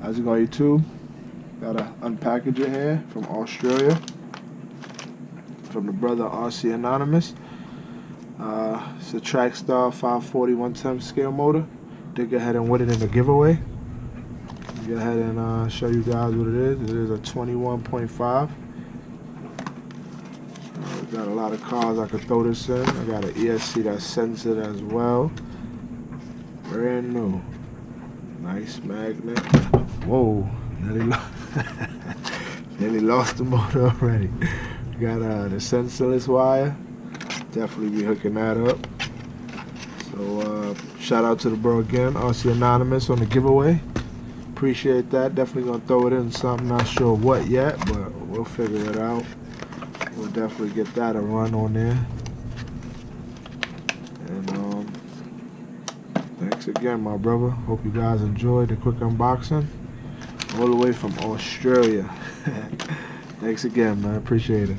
How's it going, YouTube? Gotta unpackage it here from Australia, from the brother RC Anonymous. It's a Trackstar 540 110 scale motor. Did go ahead and win it in the giveaway. Go ahead and show you guys what it is. It is a 21.5. Got a lot of cars I could throw this in. I got an ESC that's censored as well. Brand new. Nice magnet. Whoa, nearly lost the motor already. Got the sensorless wire. Definitely be hooking that up. So shout out to the bro again, RC Anonymous, on the giveaway. Appreciate that. Definitely gonna throw it in something. Not sure what yet, but we'll figure it out. We'll definitely get that a run on there. And thanks again, my brother. Hope you guys enjoyed the quick unboxing. All the way from Australia. Thanks again, man. Appreciate it.